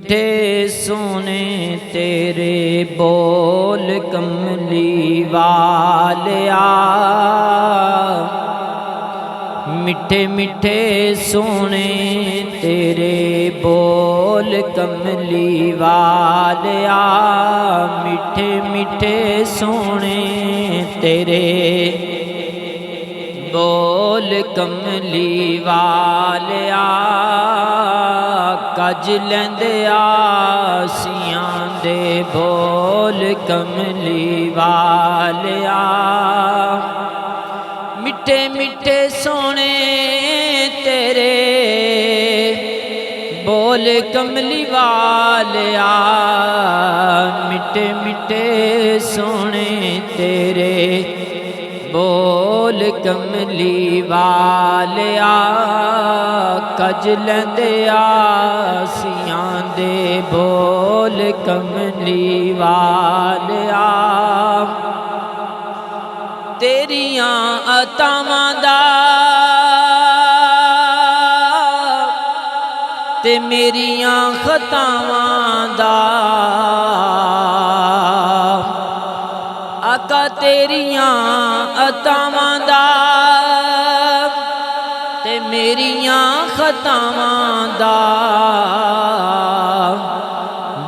میٹھے سونے تیرے بول کملی والیا، میٹھے میٹھے سونے تیرے بول کملی والیا، میٹھے میٹھے سونے تیرے بول کملی والیا، کج لیندے آسیاں دے بول کملی والیا، میٹھے میٹھے سونے تیرے بول کملی والیا، میٹھے میٹھے سونے تیرے بول کملی والیا، کج لیندے آسیاں دے بول کملی والیا، تیریاں عطاواں دا تے میریاں خطاواں دا، آقا تیریاں عطاواں دا تے میریاں خطاواں دا،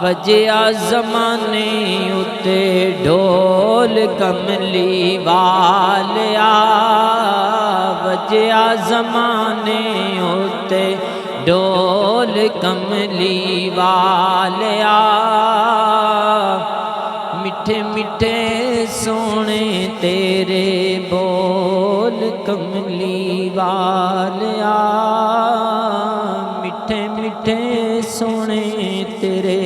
وجیا زمانے اتے ڈھول کملی والیا، وجیا زمانے اتے ڈھول کملی والیا، میٹھے میٹھے سونے تیرے بول کملی والیا، میٹھے میٹھے سونے تیرے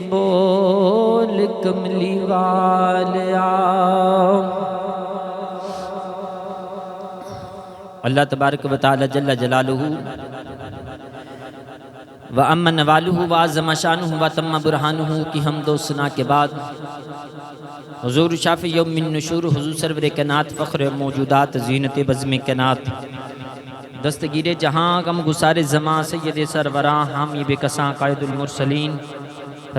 بول کملی والیا۔ اللہ تبارک و تعالی جل جلالہ وَأَمَّ نَوَالُهُ وَعَظَّمَ شَأْنُهُ وَتَمَّ بُرْحَانُهُ کی حمد و ثنا کے بعد حضور شافع یوم النشور، حضور سرور کائنات، فخر موجودات، زینت بزم کائنات، دستگیر جہاں، غم گسار زماں، سید سروراں، حامی بے کساں، قائد المرسلین،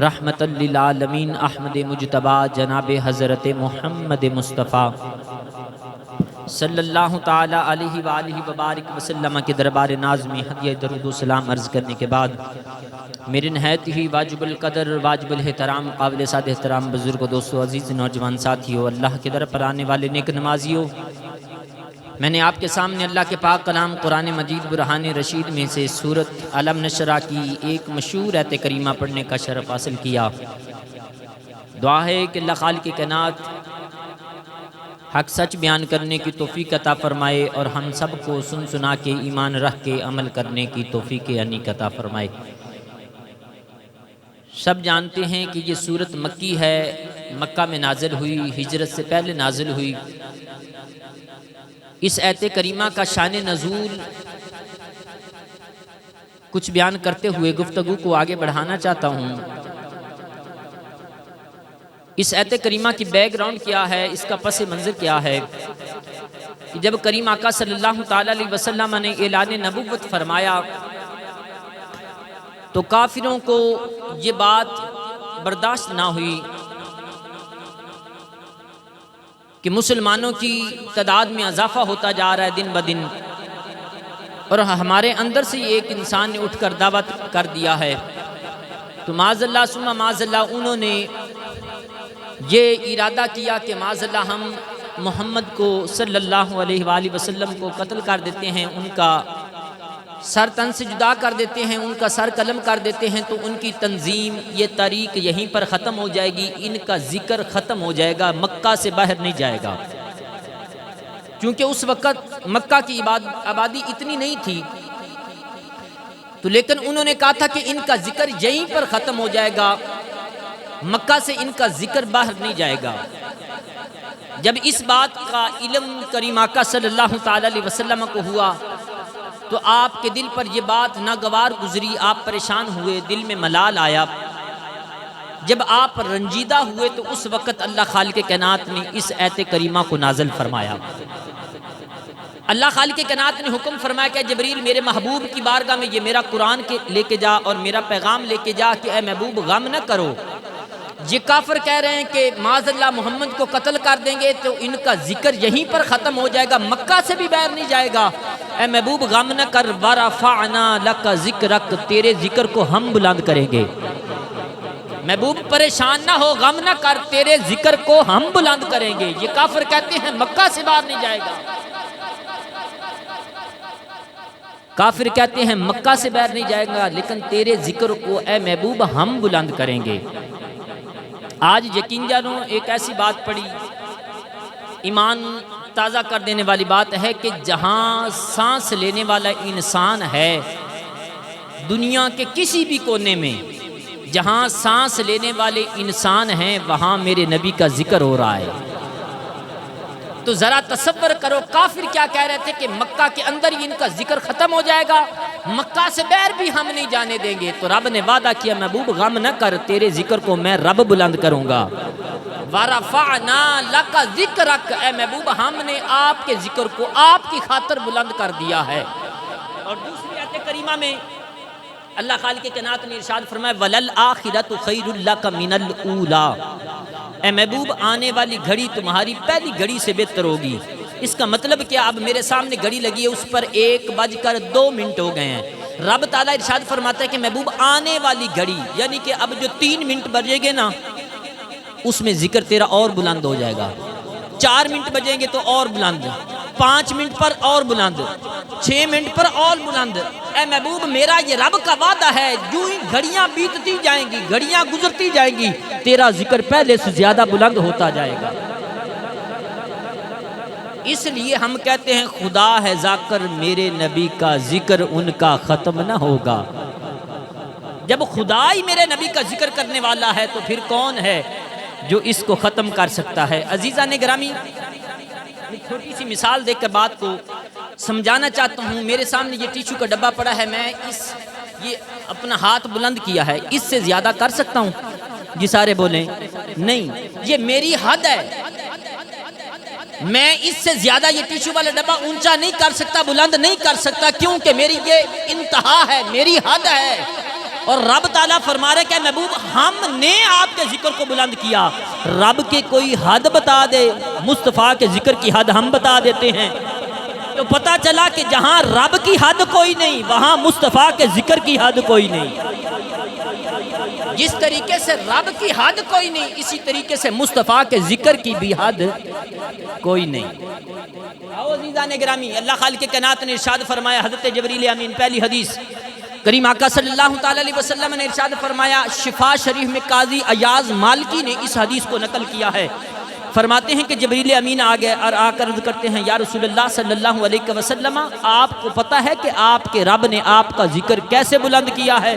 رحمت للعالمین، احمد مجتبیٰ، جناب حضرت محمد مصطفیٰ صلی اللہ تعالی علیہ وآلہ وبارک وسلم کے دربار نازمی ہدیہ درود و سلام عرض کرنے کے بعد میرے نہایت ہی واجب القدر، واجب الاحترام، قابل سعد احترام بزرگ و دوستو، عزیز نوجوان ساتھیو، اللہ کے در پر آنے والے نیک نمازیو، میں نے آپ کے سامنے اللہ کے پاک کلام قرآن مجید برہان رشید میں سے سورت علم نشرہ کی ایک مشہور آیت کریمہ پڑھنے کا شرف حاصل کیا۔ دعا ہے کہ اللہ خالق کائنات حق سچ بیان کرنے کی توفیق عطا فرمائے اور ہم سب کو سن سنا کے ایمان رکھ کے عمل کرنے کی توفیق انیق عطا فرمائے۔ سب جانتے ہیں کہ یہ سورت مکی ہے، مکہ میں نازل ہوئی، ہجرت سے پہلے نازل ہوئی۔ اس آیت کریمہ کا شان نزول کچھ بیان کرتے ہوئے گفتگو کو آگے بڑھانا چاہتا ہوں۔ اس آیت کریمہ کی بیک گراؤنڈ کیا ہے، اس کا پس منظر کیا ہے کہ جب کریم آقا صلی اللہ تعالی علیہ وسلم نے اعلان نبوت فرمایا تو کافروں کو یہ بات برداشت نہ ہوئی کہ مسلمانوں کی تعداد میں اضافہ ہوتا جا رہا ہے دن بدن، اور ہمارے اندر سے ایک انسان نے اٹھ کر دعوت کر دیا ہے، تو معاذ اللہ ثم معاذ اللہ انہوں نے یہ ارادہ کیا کہ معاذ اللہ ہم محمد کو صلی اللہ علیہ وآلہ وسلم کو قتل کر دیتے ہیں، ان کا سر تن سے جدا کر دیتے ہیں، ان کا سر قلم کر دیتے ہیں، تو ان کی تنظیم یہ تاریخ یہیں پر ختم ہو جائے گی، ان کا ذکر ختم ہو جائے گا، مکہ سے باہر نہیں جائے گا، کیونکہ اس وقت مکہ کی آبادی اتنی نہیں تھی، تو لیکن انہوں نے کہا تھا کہ ان کا ذکر یہیں پر ختم ہو جائے گا، مکہ سے ان کا ذکر باہر نہیں جائے گا۔ جب اس بات کا علم کریم آقا صلی اللہ تعالی علیہ وسلم کو ہوا تو آپ کے دل پر یہ بات ناگوار گزری، آپ پریشان ہوئے، دل میں ملال آیا، جب آپ رنجیدہ ہوئے تو اس وقت اللہ خالق کائنات نے اس آیت کریمہ کو نازل فرمایا۔ اللہ خالق کائنات نے حکم فرمایا کہ جبریل میرے محبوب کی بارگاہ میں یہ میرا قرآن لے کے جا اور میرا پیغام لے کے جا کہ اے محبوب غم نہ کرو، یہ کافر کہہ رہے ہیں کہ معاذ اللہ محمد کو قتل کر دیں گے تو ان کا ذکر یہیں پر ختم ہو جائے گا، مکہ سے بھی باہر نہیں جائے گا۔ اے محبوب غم نہ کر، وَرَفَعْنَا لَكَ ذِكْرَكَ، تیرے ذکر کو ہم بلند کریں گے۔ محبوب پریشان نہ ہو، غم نہ کر، تیرے ذکر کو ہم بلند کریں گے۔ یہ کافر کہتے ہیں مکہ سے باہر نہیں جائے گا، کافر کہتے ہیں مکہ سے باہر نہیں جائے گا، لیکن تیرے ذکر کو اے محبوب ہم بلند کریں گے۔ آج یقین جانو ایک ایسی بات پڑی، ایمان تازہ کر دینے والی بات ہے کہ جہاں سانس لینے والا انسان ہے دنیا کے کسی بھی کونے میں، جہاں سانس لینے والے انسان ہیں وہاں میرے نبی کا ذکر ہو رہا ہے۔ تو ذرا تصور کرو کافر کیا کہہ رہے تھے کہ مکہ کے اندر ہی ان کا ذکر ختم ہو جائے گا، مکہ سے باہر بھی ہم نہیں جانے دیں گے۔ تو رب نے وعدہ کیا محبوب غم نہ کر، تیرے ذکر کو میں رب بلند کروں گا۔ وَرَفَعْنَا لَكَ ذِكْرَكَ، اے محبوب ہم نے آپ کے ذکر کو آپ کی خاطر بلند کر دیا ہے۔ اور دوسری آیت کریمہ میں اللہ خالق کائنات نے ارشاد فرمایا وَلَلْآخِرَةُ خَيْرٌ لَكَ مِنَ الْأُولَىٰ، اے محبوب آنے والی گھڑی تمہاری پہلی گھڑی سے بہتر ہوگی۔ اس کا مطلب کیا؟ اب میرے سامنے گھڑی لگی ہے، اس پر 1:02 ہو گئے ہیں۔ رب تعالیٰ ارشاد فرماتا ہے کہ محبوب آنے والی گھڑی، یعنی کہ اب جو 3 منٹ بجیں گے نا اس میں ذکر تیرا اور بلند ہو جائے گا، 4 منٹ بجیں گے تو اور بلند، 5 منٹ پر اور بلند، 6 منٹ پر اور بلند۔ اے محبوب میرا یہ رب کا وعدہ ہے، جو ہی گھڑیاں بیتتی جائیں گی، گھڑیاں گزرتی جائیں گی، تیرا ذکر پہلے سے زیادہ بلند ہوتا جائے گا۔ اس لیے ہم کہتے ہیں خدا ہے ذاکر میرے نبی کا ذکر ان کا ختم نہ ہوگا۔ جب خدا ہی میرے نبی کا ذکر کرنے والا ہے تو پھر کون ہے جو اس کو ختم کر سکتا ہے؟ عزیزان گرامی، ایک چھوٹی سی مثال دے کر بات کو سمجھانا چاہتا ہوں۔ میرے سامنے یہ ٹیشو کا ڈبہ پڑا ہے، میں یہ اپنا ہاتھ بلند کیا ہے، اس سے زیادہ کر سکتا ہوں؟ جی سارے بولیں نہیں، یہ میری حد ہے، میں اس سے زیادہ یہ ٹیشو والا ڈبہ اونچا نہیں کر سکتا، بلند نہیں کر سکتا، کیونکہ میری یہ انتہا ہے، میری حد ہے۔ اور رب تعالیٰ فرما رہے کہ محبوب ہم نے آپ کے ذکر کو بلند کیا۔ رب کے کوئی حد بتا دے، مصطفیٰ کے ذکر کی حد ہم بتا دیتے ہیں، تو پتہ چلا کہ جہاں رب کی حد کوئی نہیں وہاں مصطفیٰ کے ذکر کی حد کوئی نہیں۔ جس طریقے سے رب کی حد کوئی نہیں، اسی طریقے سے مصطفیٰ کے ذکر کی بھی حد کوئی نہیں۔ آؤ عزیزان گرامی، اللہ خالق کائنات نے ارشاد فرمایا، حضرت جبریل امین پہلی حدیث کریم آقا صلی اللہ تعالیٰ علیہ وسلم نے ارشاد فرمایا، شفا شریف میں قاضی ایاز مالکی نے اس حدیث کو نقل کیا ہے۔ فرماتے ہیں کہ جبریل امین آ گئے اور آ کر عرض کرتے ہیں یا رسول اللہ صلی اللہ علیہ وسلم، آپ کو پتہ ہے کہ آپ کے رب نے آپ کا ذکر کیسے بلند کیا ہے؟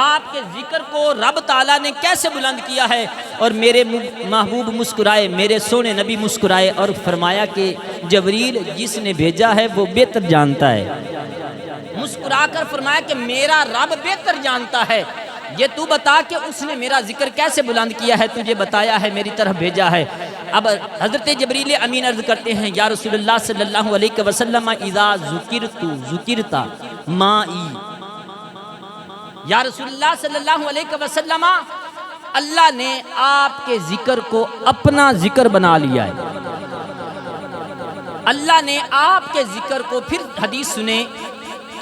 آپ کے ذکر کو رب تعالیٰ نے کیسے بلند کیا ہے؟ اور میرے محبوب مسکرائے، میرے سونے نبی مسکرائے اور فرمایا کہ جبریل جس نے بھیجا ہے وہ بہتر جانتا ہے۔ مسکرا کر فرمایا کہ میرا رب بہتر جانتا ہے، یہ تو بتا کہ اس نے میرا ذکر کیسے بلند کیا ہے، تجھے بتایا ہے، میری طرف بھیجا ہے۔ اب حضرت جبریل امین عرض کرتے ہیں یا رسول اللہ صلی اللہ علیہ وسلم اذا ذکرت ذکرت مائی، یا رسول اللہ صلی اللہ علیہ وسلم اللہ نے آپ کے ذکر کو اپنا ذکر بنا لیا ہے۔ اللہ نے آپ کے ذکر کو، پھر حدیث سنیں،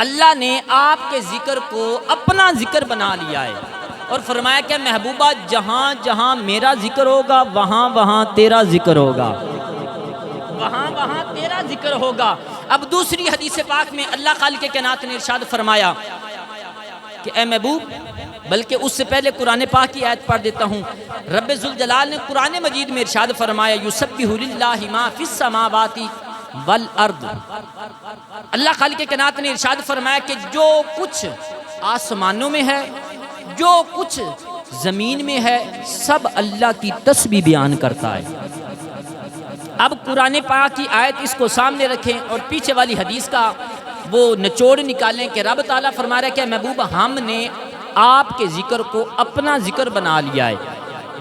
اللہ نے آپ کے ذکر کو اپنا ذکر بنا لیا ہے اور فرمایا کہ محبوبہ جہاں جہاں میرا ذکر ہوگا وہاں وہاں تیرا ذکر ہوگا، وہاں وہاں تیرا ذکر ہوگا۔ اب دوسری حدیث پاک میں اللہ خالق کائنات نے ارشاد فرمایا کہ اے محبوب، بلکہ اس سے پہلے قرآن پاک کی آیت پڑھ دیتا ہوں۔ رب ذوالجلال نے قرآن مجید میں ارشاد فرمایا یسبح للہ ما فی السماوات والارض، اللہ خالق کائنات نے ارشاد فرمایا کہ جو کچھ آسمانوں میں ہے، جو کچھ زمین میں ہے، سب اللہ کی تسبیح بیان کرتا ہے۔ اب قرآن پاک کی آیت اس کو سامنے رکھیں اور پیچھے والی حدیث کا وہ نچوڑ نکالیں کہ رب تعالیٰ فرما رہا ہے کہ محبوب ہم نے آپ کے ذکر کو اپنا ذکر بنا لیا ہے،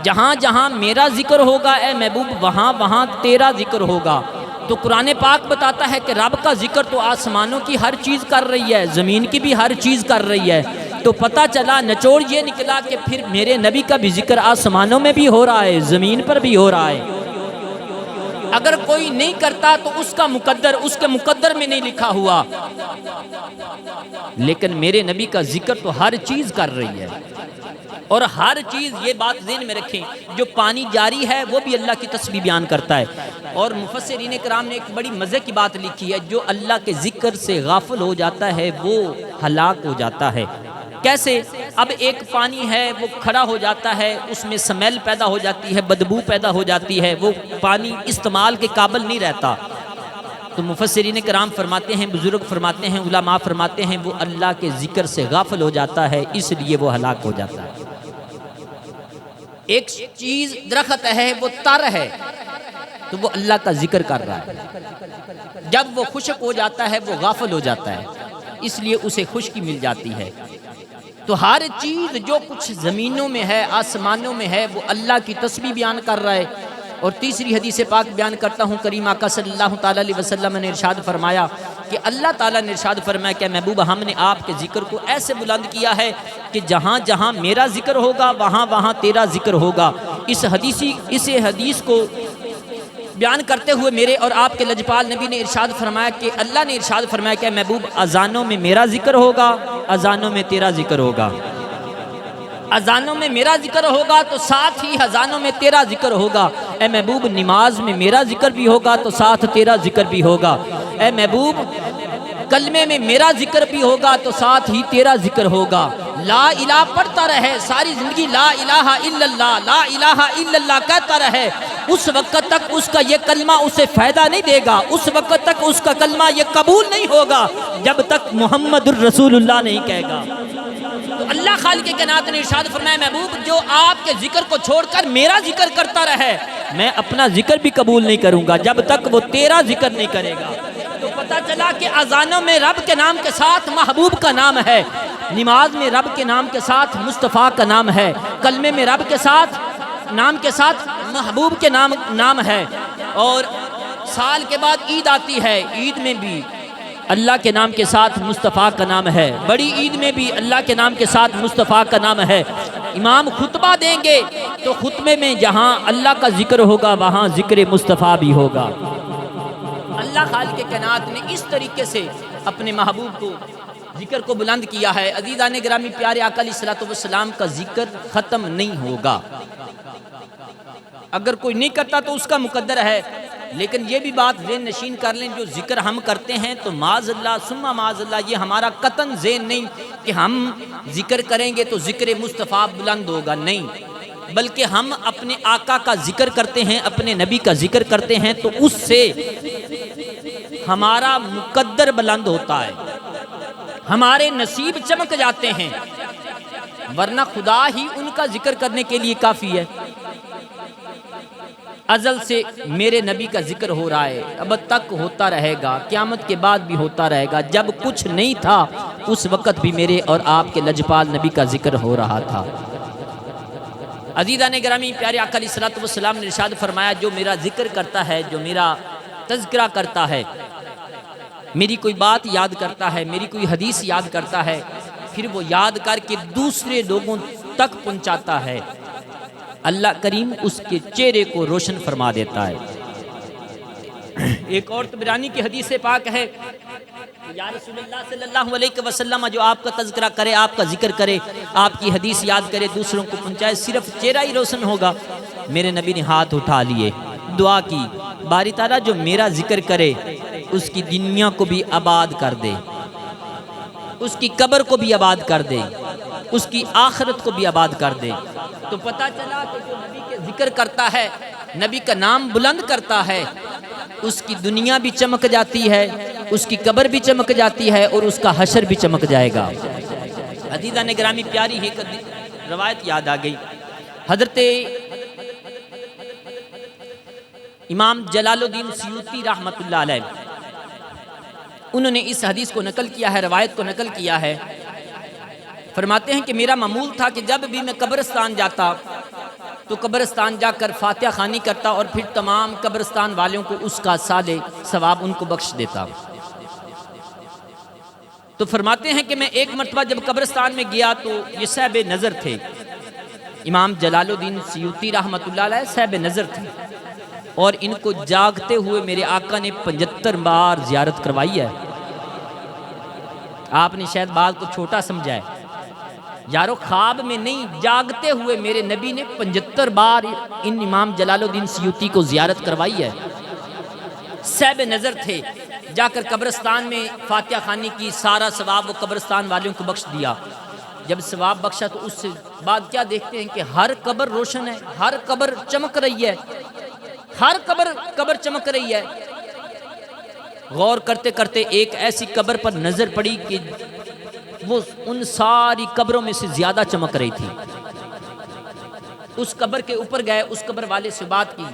جہاں جہاں میرا ذکر ہوگا اے محبوب وہاں وہاں تیرا ذکر ہوگا، تو قرآن پاک بتاتا ہے کہ رب کا ذکر تو آسمانوں کی ہر چیز کر رہی ہے، زمین کی بھی ہر چیز کر رہی ہے۔ تو پتہ چلا، نچوڑ یہ نکلا کہ پھر میرے نبی کا بھی ذکر آسمانوں میں بھی ہو رہا ہے، زمین پر بھی ہو رہا ہے۔ اگر کوئی نہیں کرتا تو اس کا مقدر اس کے مقدر میں نہیں لکھا ہوا، لیکن میرے نبی کا ذکر تو ہر چیز کر رہی ہے۔ اور ہر چیز، یہ بات ذہن میں رکھیں، جو پانی جاری ہے وہ بھی اللہ کی تسبیح بیان کرتا ہے۔ اور مفسرین کرام نے ایک بڑی مزے کی بات لکھی ہے، جو اللہ کے ذکر سے غافل ہو جاتا ہے وہ ہلاک ہو جاتا ہے۔ کیسے؟ اب ایک پانی ہے وہ کھڑا ہو جاتا ہے، اس میں سمیل پیدا ہو جاتی ہے، بدبو پیدا ہو جاتی ہے، وہ پانی استعمال کے قابل نہیں رہتا۔ تو مفسرین کرام فرماتے ہیں، بزرگ فرماتے ہیں، علماء فرماتے ہیں، وہ اللہ کے ذکر سے غافل ہو جاتا ہے، اس لیے وہ ہلاک ہو جاتا ہے۔ ایک چیز درخت ہے وہ تر ہے تو وہ اللہ کا ذکر کر رہا ہے، جب وہ خشک ہو جاتا ہے وہ غافل ہو جاتا ہے، اس لیے اسے خشکی مل جاتی ہے۔ تو ہر چیز جو کچھ زمینوں میں ہے، آسمانوں میں ہے، وہ اللہ کی تسبیح بیان کر رہا ہے۔ اور تیسری حدیث پاک بیان کرتا ہوں، کریم آقا صلی اللہ تعالیٰ علیہ وسلم نے ارشاد فرمایا کہ اللہ تعالیٰ نے ارشاد فرمایا کہ محبوب ہم نے آپ کے ذکر کو ایسے بلند کیا ہے کہ جہاں جہاں میرا ذکر ہوگا وہاں وہاں تیرا ذکر ہوگا۔ اس حدیث کو بیان کرتے ہوئے میرے اور آپ کے لجپال نبی نے ارشاد فرمایا کہ اللہ نے ارشاد فرمایا کہ محبوب اذانوں میں میرا ذکر ہوگا، اذانوں میں تیرا ذکر ہوگا۔ اذانوں میں میرا ذکر ہوگا تو ساتھ ہی اذانوں میں تیرا ذکر ہوگا۔ اے محبوب نماز میں میرا ذکر بھی ہوگا تو ساتھ تیرا ذکر بھی ہوگا۔ اے محبوب کلمے میں میرا ذکر بھی ہوگا تو ساتھ ہی تیرا ذکر ہوگا۔ لا الہ پڑھتا رہے ساری زندگی، لا الہ الا اللہ، لا الہ الا اللہ کہتا رہے، اس وقت تک اس کا یہ کلمہ اسے فائدہ نہیں دے گا، اس وقت تک اس کا کلمہ یہ قبول نہیں ہوگا جب تک محمد الرسول اللہ نہیں کہے گا۔ تو اللہ خالق کائنات نے ارشاد فرمایا محبوب جو آپ کے ذکر کو چھوڑ کر میرا ذکر کرتا رہے، میں اپنا ذکر بھی قبول نہیں کروں گا جب تک وہ تیرا ذکر نہیں کرے گا۔ تو پتہ چلا کہ اذانوں میں رب کے نام کے ساتھ محبوب کا نام ہے، نماز میں رب کے نام کے ساتھ مصطفیٰ کا نام ہے، کلمے میں رب کے ساتھ نام کے ساتھ محبوب کے نام ہے۔ اور سال کے بعد عید آتی ہے، عید میں بھی اللہ کے نام کے ساتھ مصطفیٰ کا نام ہے، بڑی عید میں بھی اللہ کے نام کے ساتھ مصطفیٰ کا نام ہے۔ امام خطبہ دیں گے تو خطبے میں جہاں اللہ کا ذکر ہوگا وہاں ذکر مصطفیٰ بھی ہوگا۔ اللہ خالق کائنات نے اس طریقے سے اپنے محبوب کو ذکر کو بلند کیا ہے۔ عزیزان گرامی، پیارے آقا علیہ الصلوۃ والسلام کا ذکر ختم نہیں ہوگا، اگر کوئی نہیں کرتا تو اس کا مقدر ہے، لیکن یہ بھی بات ذہن نشین کر لیں، جو ذکر ہم کرتے ہیں تو معاذ اللہ ثم معاذ اللہ، یہ ہمارا قطعاً ذہن نہیں کہ ہم ذکر کریں گے تو ذکر مصطفیٰ بلند ہوگا، نہیں، بلکہ ہم اپنے آقا کا ذکر کرتے ہیں، اپنے نبی کا ذکر کرتے ہیں تو اس سے ہمارا مقدر بلند ہوتا ہے، ہمارے نصیب چمک جاتے ہیں، ورنہ خدا ہی ان کا ذکر کرنے کے لیے کافی ہے۔ ازل سے میرے نبی کا ذکر ہو رہا ہے، اب تک ہوتا رہے گا، قیامت کے بعد بھی ہوتا رہے گا، جب کچھ نہیں تھا اس وقت بھی میرے اور آپ کے لجپال نبی کا ذکر ہو رہا تھا۔ عزیزان گرامی، پیارے آقا علیہ الصلوۃ والسلام نے ارشاد فرمایا جو میرا ذکر کرتا ہے، جو میرا تذکرہ کرتا ہے، میری کوئی بات یاد کرتا ہے، میری کوئی حدیث یاد کرتا ہے، پھر وہ یاد کر کے دوسرے لوگوں تک پہنچاتا ہے، اللہ کریم اس کے چہرے کو روشن فرما دیتا ہے۔ ایک اور طبرانی کی حدیث پاک ہے، یا رسول اللہ صلی اللہ علیہ وسلم جو آپ کا تذکرہ کرے، آپ کا ذکر کرے، آپ کی حدیث یاد کرے، دوسروں کو پہنچائے، صرف چہرہ ہی روشن ہوگا۔ میرے نبی نے ہاتھ اٹھا لیے، دعا کی، باری تعالیٰ جو میرا ذکر کرے اس کی دنیا کو بھی آباد کر دے، اس کی قبر کو بھی آباد کر دے، اس کی آخرت کو بھی آباد کر دے۔ تو پتہ چلا کہ جو نبی کے ذکر کرتا ہے، نبی کا نام بلند کرتا ہے، اس کی دنیا بھی چمک جاتی ہے، اس کی قبر بھی چمک جاتی ہے، اور اس کا حشر بھی چمک جائے گا۔ عزیزان گرامی، پیاری ایک روایت یاد آ گئی، حضرت امام جلال الدین سیوطی رحمۃ اللہ علیہ، انہوں نے اس حدیث کو نقل کیا ہے، روایت کو نقل کیا ہے، فرماتے ہیں کہ میرا معمول تھا کہ جب بھی میں قبرستان جاتا تو قبرستان جا کر فاتحہ خوانی کرتا اور پھر تمام قبرستان والوں کو اس کا سالے ثواب ان کو بخش دیتا۔ تو فرماتے ہیں کہ میں ایک مرتبہ جب قبرستان میں گیا تو یہ صاحب نظر تھے، امام جلال الدین سیوطی رحمۃ اللہ علیہ صاحب نظر تھے، اور ان کو جاگتے ہوئے میرے آقا نے 75 بار زیارت کروائی ہے۔ آپ نے شاید بات کو چھوٹا سمجھا ہے، یارو خواب میں نہیں، جاگتے ہوئے میرے نبی نے 75 بار ان امام جلال الدین سیوطی کو زیارت کروائی ہے۔ صاحب نظر تھے، جا کر قبرستان میں فاتحہ خوانی کی، سارا ثواب وہ قبرستان والوں کو بخش دیا۔ جب ثواب بخشا تو اس سے بعد کیا دیکھتے ہیں کہ ہر قبر روشن ہے، ہر قبر چمک رہی ہے، ہر قبر چمک رہی ہے۔ غور کرتے کرتے ایک ایسی قبر پر نظر پڑی کہ وہ ان ساری قبروں میں سے زیادہ چمک رہی تھی۔ اس قبر کے اوپر گئے، اس قبر والے سے بات کی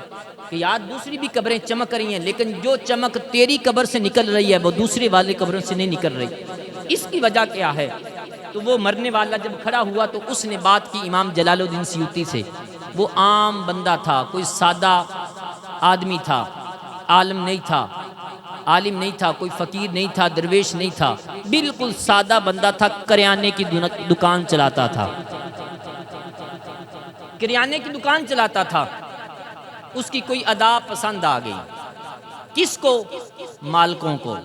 کہ یار دوسری بھی قبریں چمک رہی ہیں، لیکن جو چمک تیری قبر سے نکل رہی ہے وہ دوسری والی قبروں سے نہیں نکل رہی، اس کی وجہ کیا ہے؟ تو وہ مرنے والا جب کھڑا ہوا تو اس نے بات کی امام جلال الدین سیوطی سے۔ وہ عام بندہ تھا، کوئی سادہ آدمی تھا، عالم نہیں تھا، عالم نہیں تھا، کوئی فقیر نہیں تھا، درویش نہیں تھا، بالکل سادہ بندہ تھا، کریانے کی دکان چلاتا تھا، کریانے کی دکان چلاتا تھا۔ اس کی کوئی ادا پسند آ گئی، کس کو؟ مالکوں کو۔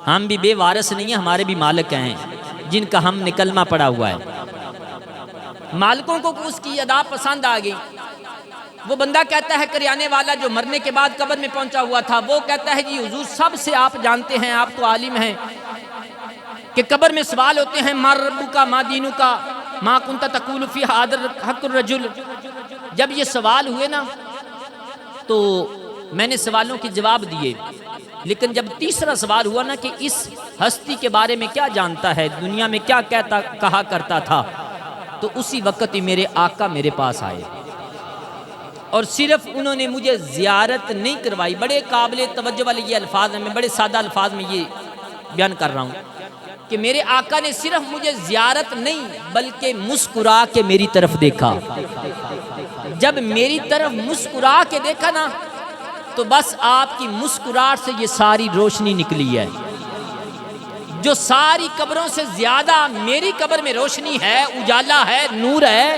ہم بھی بے وارث نہیں ہیں، ہمارے بھی مالک ہیں جن کا ہم نے کلمہ پڑھا ہوا ہے۔ مالکوں کو اس کی ادا پسند آ گئی۔ وہ بندہ کہتا ہے، کریانے والا جو مرنے کے بعد قبر میں پہنچا ہوا تھا، وہ کہتا ہے جی حضور سب سے آپ جانتے ہیں، آپ تو عالم ہیں، کہ قبر میں سوال ہوتے ہیں ما ربک ما دینک ما کنت تقول فی ھذا حق الرجل۔ جب یہ سوال ہوئے نا تو میں نے سوالوں کے جواب دیے، لیکن جب تیسرا سوال ہوا نا کہ اس ہستی کے بارے میں کیا جانتا ہے، دنیا میں کیا کہا کرتا تھا، تو اسی وقت ہی میرے آقا میرے پاس آئے، اور صرف انہوں نے مجھے زیارت نہیں کروائی۔ بڑے قابل توجہ والے یہ الفاظ ہیں، میں بڑے سادہ الفاظ میں یہ بیان کر رہا ہوں کہ میرے آقا نے صرف مجھے زیارت نہیں بلکہ مسکرا کے میری طرف دیکھا۔ جب میری طرف مسکرا کے دیکھا نا تو بس آپ کی مسکراہٹ سے یہ ساری روشنی نکلی ہے۔ جو ساری قبروں سے زیادہ میری قبر میں روشنی ہے، اجالا ہے، نور ہے،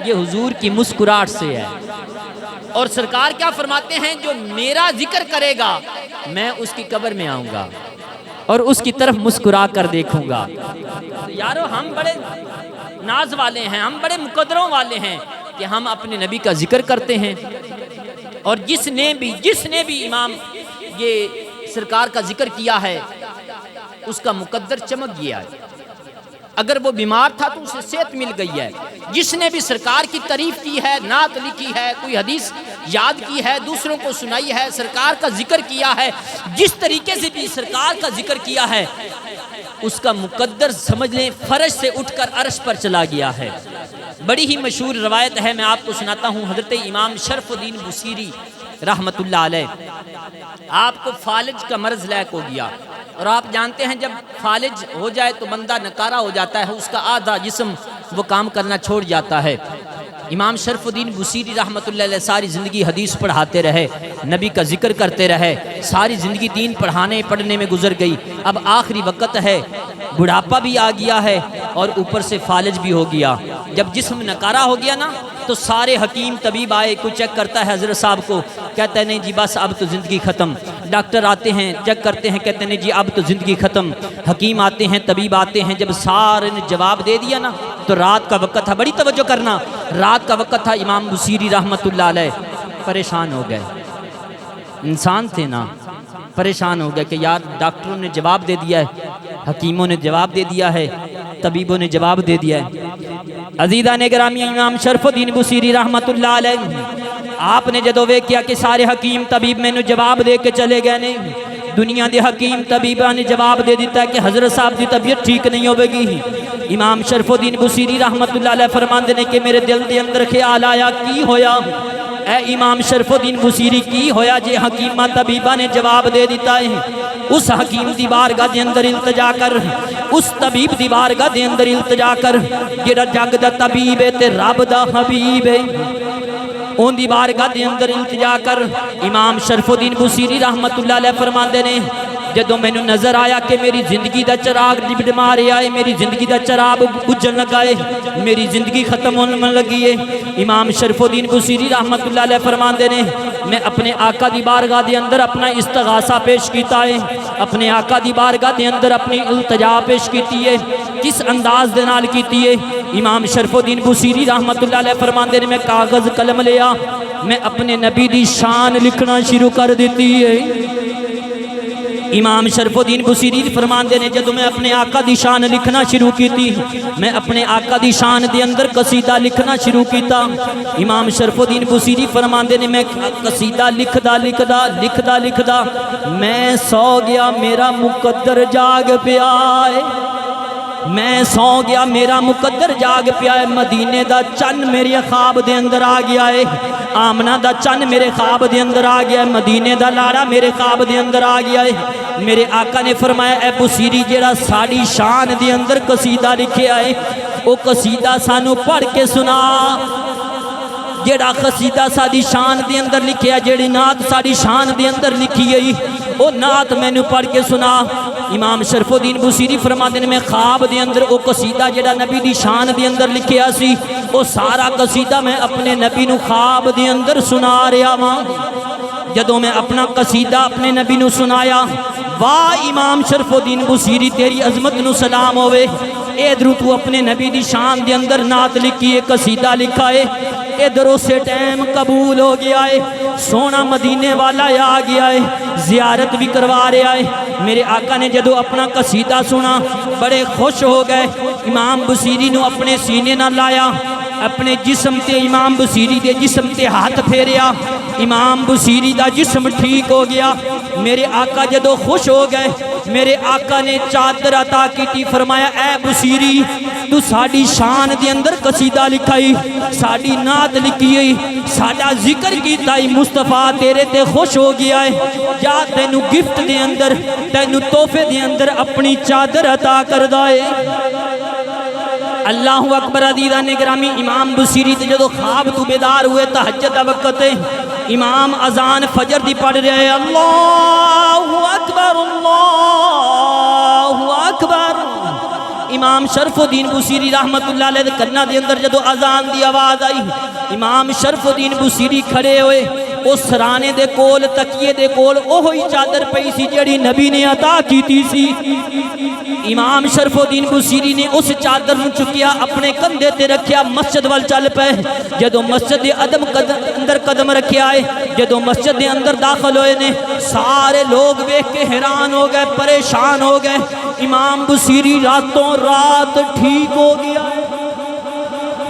یہ حضور کی مسکراہٹ سے ہے۔ اور سرکار کیا فرماتے ہیں، جو میرا ذکر کرے گا میں اس کی قبر میں آؤں گا اور اس کی طرف مسکرا کر دیکھوں گا۔ یارو ہم بڑے ناز والے ہیں، ہم بڑے مقدروں والے ہیں کہ ہم اپنے نبی کا ذکر کرتے ہیں، اور جس نے بھی امام یہ سرکار کا ذکر کیا ہے اس کا مقدر چمک گیا ہے۔ اگر وہ بیمار تھا تو اسے صحت مل گئی ہے۔ جس نے بھی سرکار کی تعریف کی ہے، نعت لکھی ہے، کوئی حدیث یاد کی ہے، دوسروں کو سنائی ہے، سرکار کا ذکر کیا ہے، جس طریقے سے بھی سرکار کا ذکر کیا ہے، اس کا مقدر سمجھ لیں فرش سے اٹھ کر عرش پر چلا گیا ہے۔ بڑی ہی مشہور روایت ہے، میں آپ کو سناتا ہوں۔ حضرت امام شرف الدین بصیری رحمت اللہ علیہ، آپ کو فالج کا مرض لاحق ہو گیا، اور آپ جانتے ہیں جب فالج ہو جائے تو بندہ نکارا ہو جاتا ہے، اس کا آدھا جسم وہ کام کرنا چھوڑ جاتا ہے۔ امام شرف الدین بصیری رحمت اللہ علیہ ساری زندگی حدیث پڑھاتے رہے، نبی کا ذکر کرتے رہے، ساری زندگی دین پڑھنے میں گزر گئی۔ اب آخری وقت ہے، بڑھاپا بھی آ گیا ہے اور اوپر سے فالج بھی ہو گیا۔ جب جسم نکارا ہو گیا نا تو سارے حکیم طبیب آئے، کوئی چیک کرتا ہے حضرت صاحب کو، کہتا ہے نہیں جی بس اب تو زندگی ختم۔ ڈاکٹر آتے ہیں، چیک کرتے ہیں، کہتے ہیں نہیں جی اب تو زندگی ختم۔ حکیم آتے ہیں، طبیب آتے ہیں، جب سارے نے جواب دے دیا نا تو رات کا وقت تھا، بڑی توجہ کرنا، رات کا وقت تھا۔ امام بصیری رحمت اللہ علیہ پریشان ہو گئے، انسان تھے نا، پریشان ہو گئے کہ یار ڈاکٹروں نے جواب دے دیا ہے، حکیموں نے جواب دے دیا ہے، طبیبوں نے جواب دے دیا ہے۔ عزیزان گرامی، امام شرف الدین بصیری رحمت اللہ علیہ آپ نے جدو وے کیا کہ سارے حکیم طبیب میں نے جواب دے کے چلے گئے نے، دنیا دے حکیم طبیبہ نے جواب دے دیتا ہے کہ حضرت صاحب دی طبیعت ٹھیک نہیں ہوئے گی۔ امام شرف الدین بصیری رحمت اللہ علیہ فرماندے نے کہ میرے دل دے اندر خیال آیا کی ہویا، اے امام شرف الدین بصیری کی ہویا جے حکیمہ طبیبہ نے جواب دے دیتا ہے۔ اس حکیم دی بارگاہ دے اندر التجا کر، اس طبیب دی بارگاہ دے اندر التجا کر، جڑا جگ دا طبیب ہے تے رب دا حبیب ہے، اون دی بارگاہ دے اندر التجا کر امام شرف الدین بصیری رحمت اللہ علیہ فرماندے نے جدوں مینوں نظر آیا کہ میری زندگی دا چراغ ڈبڈما رہا ہے، میری زندگی دا چراغ بجھن لگا ہے، میری زندگی ختم ہونے لگی ہے، امام شرف الدین بصیری رحمت اللہ علیہ فرماندے نے میں اپنے آقا دی بارگاہ دے اندر اپنا استغاثہ پیش کیتا ہے، اپنے آقا دی بارگاہ دے اندر اپنی التجا پیش کیتی ہے، کس انداز دے نال کیتی ہے؟ امام شرف الدین بصیری رحمت اللہ علیہ فرماندے نے میں کاغذ قلم لیا، میں اپنے نبی دی شان لکھنا شروع کر دیتی ہے۔ امام شرف الدین بصیری فرماندے نے جدوں میں اپنے آقا دی شان لکھنا شروع کیتی، میں اپنے آقا دی شان دے اندر قصیدہ لکھنا شروع کیتا۔ امام شرف الدین بصیری فرماندے نے میں قصیدہ لکھدا میں سو گیا میرا مقدر جاگ پیا ہے، میں سو گیا میرا مقدر جاگ پیا ہے، مدینے دا چن میرے خواب دے اندر آ گیا ہے، آمنہ دا چن میرے خواب دے اندر آ گیا ہے، مدینے دا لاڑا میرے خواب دے اندر آ گیا ہے۔ میرے آقا نے فرمایا اے بصیری جیڑا ساڑی شان دے اندر قصیدہ لکھے آئے وہ قصیدہ سانو پڑھ کے سنا، جیڑا قصیدہ ساڑی شان دے اندر لکھے آئے، جیڑی نات ساڑی شان دے اندر لکھی گئی وہ نات میں نے پڑھ کے سنا۔ امام شرف الدین بصیری فرماتے ہیں میں خواب دے اندر وہ قصیدہ جڑا نبی دی شان دے اندر لکھیا سی وہ سارا قصیدہ میں اپنے نبی نو خواب دے اندر سنا رہا ہاں۔ جدوں میں اپنا قصیدہ اپنے نبی نو سنایا، واہ امام شرف الدین بصیری تیری عظمت نو سلام ہوئے، ادھر تو اپنے نبی دی شان دے اندر نعت لکھی ہے، قصیدہ لکھا ہے، ادھر اسے ٹائم قبول ہو گیا ہے، سونا مدینے والا آ گیا ہے، زیارت بھی کروا رہا ہے۔ میرے آقا نے جدو اپنا قصیدہ سنا بڑے خوش ہو گئے، امام بصیری نو اپنے سینے نہ لایا، اپنے جسم تے امام بصیری دے جسم تے ہاتھ پھیریا، امام بصیری دا جسم ٹھیک ہو گیا۔ میرے آقا جدو خوش ہو گئے، میرے آقا نے چادر عطا کی، فرمایا اے بصیری تو ساڑی شان دے اندر قصیدہ لکھائی، ساڑی نعت لکھی، ساڑا ذکر کیتائی، مصطفیٰ تیرے تے خوش ہو گیا ہے، جا تینو گفٹ دے اندر تینو تحفے دے اندر اپنی چادر عطا کر دائے۔ اللہ اکبر عزیزان گرامی، امام بصیری تے جدو خواب تو بیدار ہوئے تہجد دا وقت ہے، امام اذان فجر دی پڑھ رہے ہیں، اللہ اکبر اللہ اکبر۔ امام شرف الدین بصیری رحمت اللہ علیہ کرنا دے اندر جدو اذان دی آواز آئی، امام شرف الدین بصیری کھڑے ہوئے، اس سرانے دے کول تکیے دے کول اوہی چادر پئی سی جڑی نبی نے عطا کیتی سی۔ امام شرف الدین بصیری نے اس چادر نو چکیا، اپنے کندھے تے رکھیا، مسجد وال چل پے۔ جدو مسجد دے اندر قدم رکھیا ہے، جدو مسجد دے اندر داخل ہوئے نے، سارے لوگ دیکھ کے حیران ہو گئے، پریشان ہو گئے۔ امام بصیری راتوں رات ٹھیک ہو گیا،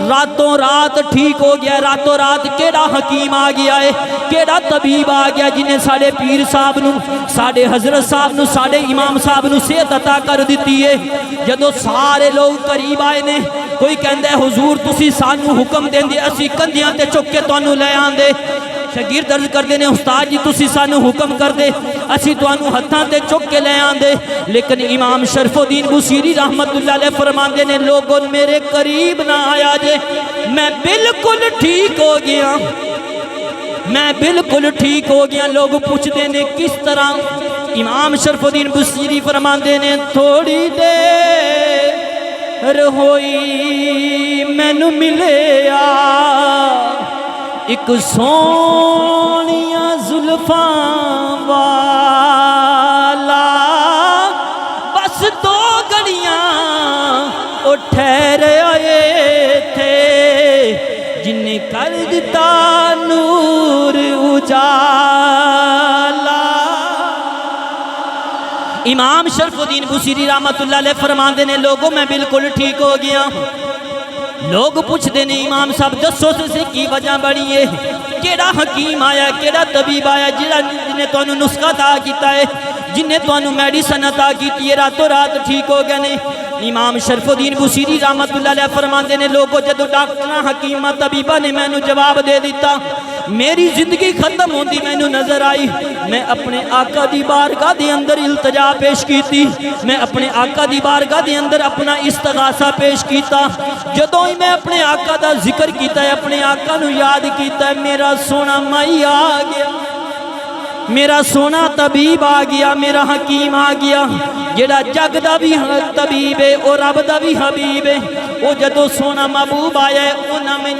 راتوں رات ٹھیک ہو گیا، راتوں رات کیڑا حکیم آ گیا ہے، کیڑا طبیب آ گیا جنہیں ساڑے پیر صاحب نو، ساڑے حضرت صاحب نو، ساڑے امام صاحب نو صحت عطا کر دیتی ہے۔ جدو سارے لوگ قریب آئے نے، کوئی کہندہ ہے حضور تسی سانو حکم دیں دے، اسی کندیاں تے چکے تو انو لے آن دے۔ شاگرد عرض کر دے نے استاد جی تسی سانو حکم کر دے، اسی تو انو ہتھاں تے چک کے لے آن دے۔ لیکن امام شرف الدین بصیری رحمت اللہ علیہ فرماندے نے لوگوں میرے قریب نہ آیا جے، میں بالکل ٹھیک ہو گیا، میں بالکل ٹھیک ہو گیا۔ لوگ پوچھ دے نے کس طرح؟ امام شرف الدین بصیری فرماندے نے تھوڑی دیر ہوئی مینوں ملے آ ایک سونیاں زلفاں والا، بس دو گھڑیاں او ٹھہرے آئے تھے، جن نے کر دیتا نور اجالا۔ امام شرف الدین بصیری رحمت اللہ علیہ فرماندے نے لوگوں میں بالکل ٹھیک ہو گیا۔ لوگ پوچھ دے نے امام صاحب دسو سے کی وجہ بڑی ہے، کیڑا حکیم آیا، کیڑا طبیب آیا جنہیں تو انہوں نسخہ عطا کیتا ہے، جنہیں تو انہوں میڈیسن عطا کیتی ہے، راتوں رات ٹھیک ہو گئے نے۔ امام شرف الدین بوسیری رحمت اللہ علیہ فرماندے نے لوگوں جدو ڈاکٹر حکیمہ طبیبہ نے میں نو جواب دے دیتا میری زندگی ختم ہوندی میں نو نظر آئی میں اپنے آقا دی بارگاہ دے اندر التجا پیش کیتی میں اپنے آقا دی بارگاہ دے اندر اپنا استغاثہ پیش کیتا جدو ہی میں اپنے آقا دا ذکر کیتا ہے اپنے آقا نو یاد کیتا ہے میرا سونا مائی آ گیا میرا سونا طبیب آ گیا میرا حکیم آ گیا جڑا جگ دا بھی طبیب ہے اور رب دا بھی حبیب ہے وہ جدو سونا محبوب آیا ہے انہاں میں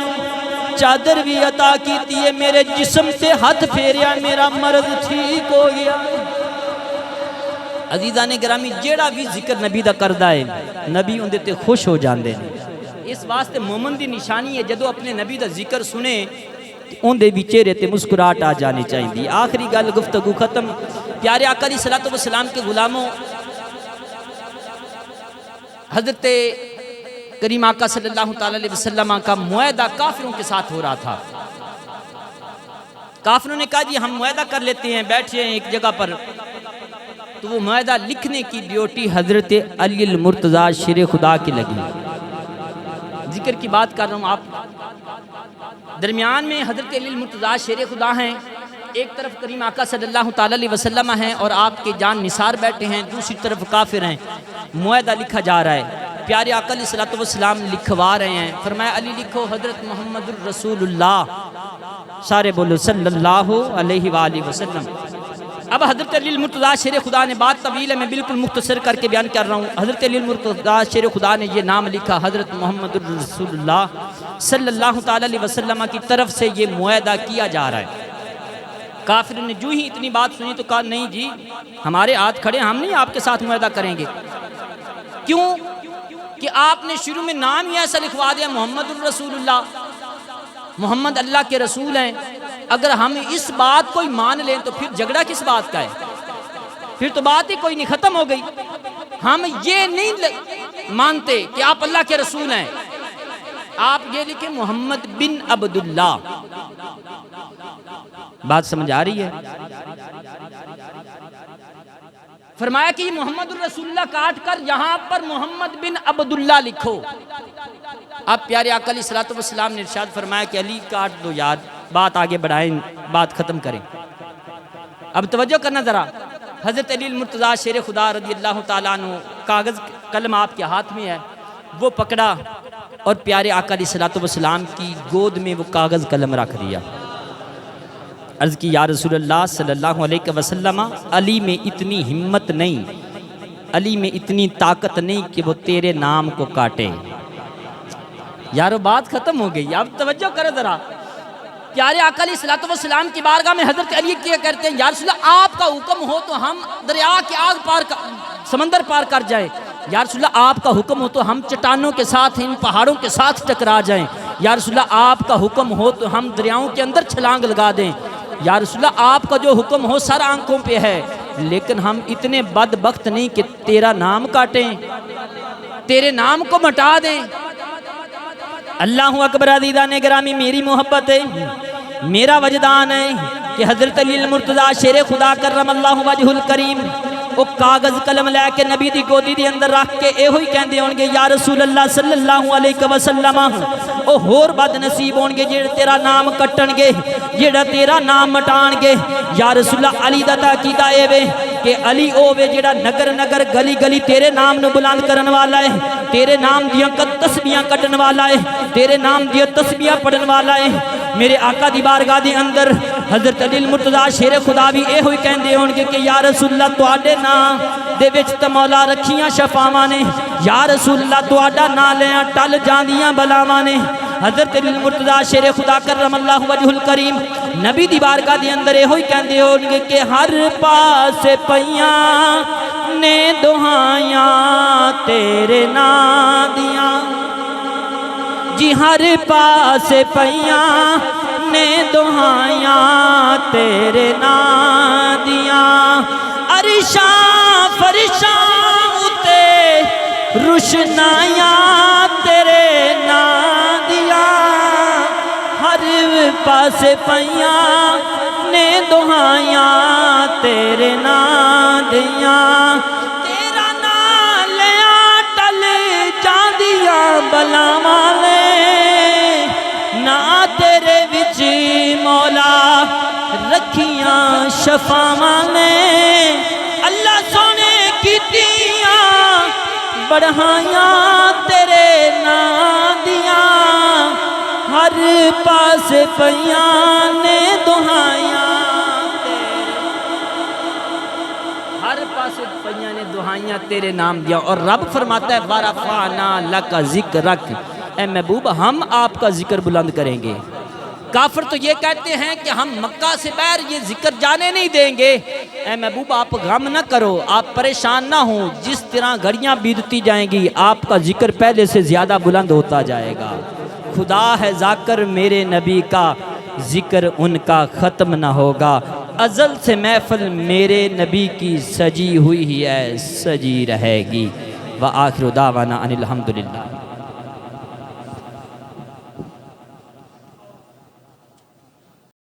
چادر بھی عطا کیتی ہے میرے جسم سے ہاتھ پھیریا میرا مرض ٹھیک ہو گیا عزیزان گرامی جیڑا بھی ذکر نبی دا کردہ ہے نبی اندے تے خوش ہو جاندے ہیں اس واسطے مومن دی نشانی ہے جدو اپنے نبی دا ذکر سنے اندے بھی چہرے تے مسکراہٹ آ جانی چاہیے آخری گل گفتگو ختم پیارے آقا علیہ السلام کے غلاموں حضرت کریم آقا صلی اللہ علیہ وسلم کا معاہدہ کافروں کے ساتھ ہو رہا تھا کافروں نے کہا جی ہم معاہدہ کر لیتے ہیں بیٹھے ہیں ایک جگہ پر تو وہ معاہدہ لکھنے کی ڈیوٹی حضرت علی المرتضیٰ شیر خدا کی لگی ذکر کی بات کر رہا ہوں آپ درمیان میں حضرت علی المرتضیٰ شیر خدا ہیں ایک طرف کریم آقا صلی اللہ علیہ وسلم ہیں اور آپ کے جان نثار بیٹھے ہیں دوسری طرف کافر ہیں معاہدہ لکھا جا رہا ہے پیارے آقا علیہ السلام لکھوا رہے ہیں فرمایا علی لکھو حضرت محمد الرسول اللہ سارے بولو صلی اللہ علیہ وآلہ وسلم اب حضرت علی المرتضیٰ شیر خدا نے بات طویل ہے میں بالکل مختصر کر کے بیان کر رہا ہوں حضرت علی المرتضیٰ شیر خدا نے یہ نام لکھا حضرت محمد الرسول اللہ صلی اللہ علیہ وسلم کی طرف سے یہ معاہدہ کیا جا رہا ہے کافر نے جو ہی اتنی بات سنی تو کہا نہیں جی ہمارے ہاتھ کھڑے ہم نہیں آپ کے ساتھ معاہدہ کریں گے کیوں کہ آپ نے شروع میں نام ہی ایسا لکھوا دیا محمد الرسول اللہ محمد اللہ کے رسول ہیں اگر ہم اس بات کو ہی مان لیں تو پھر جھگڑا کس بات کا ہے پھر تو بات ہی کوئی نہیں ختم ہو گئی ہم یہ نہیں مانتے کہ آپ اللہ کے رسول ہیں آپ یہ لکھیں محمد بن عبداللہ بات سمجھ آ رہی ہے فرمایا کہ محمد الرسول اللہ کاٹ کر یہاں پر محمد بن عبداللہ لکھو اب پیارے آقا علیہ السلام نے ارشاد فرمایا کہ علی کاٹ دو یاد بات آگے بڑھائیں بات ختم کریں اب توجہ کرنا ذرا حضرت علی المرتضیٰ شیر خدا رضی اللہ تعالیٰ عنہ کاغذ قلم آپ کے ہاتھ میں ہے وہ پکڑا اور پیارے آقا علیہ السلام کی گود میں وہ کاغذ قلم رکھ دیا عرض کی یا رسول اللہ صلی اللہ علیہ وسلم علی میں اتنی ہمت نہیں علی میں اتنی طاقت نہیں کہ وہ تیرے نام کو کاٹے یارو بات ختم ہو گئی اب توجہ کرو ذرا پیارے آقا علیہ السلام کی بارگاہ میں حضرت علی کیا کرتے ہیں یا رسول اللہ آپ کا حکم ہو تو ہم دریا کے آگ پار سمندر پار کر جائیں یا رسول اللہ آپ کا حکم ہو تو ہم چٹانوں کے ساتھ ان پہاڑوں کے ساتھ ٹکرا جائیں یا رسول اللہ آپ کا حکم ہو تو ہم دریاؤں کے اندر چھلانگ لگا دیں یا رسول اللہ آپ کا جو حکم ہو سر آنکھوں پہ ہے لیکن ہم اتنے بدبخت نہیں کہ تیرا نام کاٹیں تیرے نام کو مٹا دیں اللہ اکبر عزیزان گرامی میری محبت ہے میرا وجدان ہے کہ حضرت علی المرتضیٰ شیر خدا کرم اللہ وجہ الکریم وہ کاغذ قلم لے کے نبی دی گودی دی اندر رکھ کے اے ہوئی کہندے ہون گے یا رسول اللہ صلی اللہ علیہ وسلم او ہور بد نصیب ہون گے جڑے تیرا نام کٹن گے جڑا تیرا نام مٹان گے یا رسول اللہ علی دا تاکید اے وے کہ علی او وے جڑا نگر نگر گلی گلی تیرے نام نو بلند کرن والا ہے تیرے نام دیاں تسبیحاں کٹن والا ہے تیرے نام دیاں تسبیحاں پڑھن والا ہے میرے آقا دی بارگاہ دے اندر حضرت علی المرتضیٰ شیر خدا بھی اے ہوئی کہندے ہون گے کہ یا رسول اللہ تواڈے نام دے وچ تے مولا رکھیاں شفاواں نے یا رسول اللہ تواڈا نام لیاں ٹل جاندیاں بلاواں نے حضرت علی المرتضیٰ شیر خدا کرم اللہ وجہ الکریم نبی دی بارگاہ دے اندر اے ہوئی کہندے ہون گے کہ ہر پاس پیاں نے دعائیاں تیرے نام دیاں جی ہر پاس پیاں نے دعائیاں تیرے نام دیاں عرشاں فرشاں اتے روشنائیاں تیرے نام دیاں ہر پاس پیاں نے دعائیاں تیرے نام دیاں تیرا نام لیا ٹل بلاواں نے نا تیرے وچ مولا رکھیاں شفاواں نے اللہ سونے کیتیاں بڑھائیاں تیرے نام دیاں ہر پاس پیاں نے دہائیاں ہر پاس پیاں نے دہائیاں تیرے نام دیا. اور رب فرماتا ہے وَرَفَعْنَا لَكَ ذِكْرَكَ اے محبوب ہم آپ کا ذکر بلند کریں گے. کافر تو یہ کہتے ہیں کہ ہم مکہ سے باہر یہ ذکر جانے نہیں دیں گے. اے محبوب آپ غم نہ کرو، آپ پریشان نہ ہوں، جس طرح گھڑیاں بیتتی جائیں گی آپ کا ذکر پہلے سے زیادہ بلند ہوتا جائے گا. خدا ہے ذاکر میرے نبی کا ذکر ان کا ختم نہ ہوگا. ازل سے محفل میرے نبی کی سجی ہوئی ہی ہے سجی رہے گی. وآخر دعوانا ان الحمدللہ.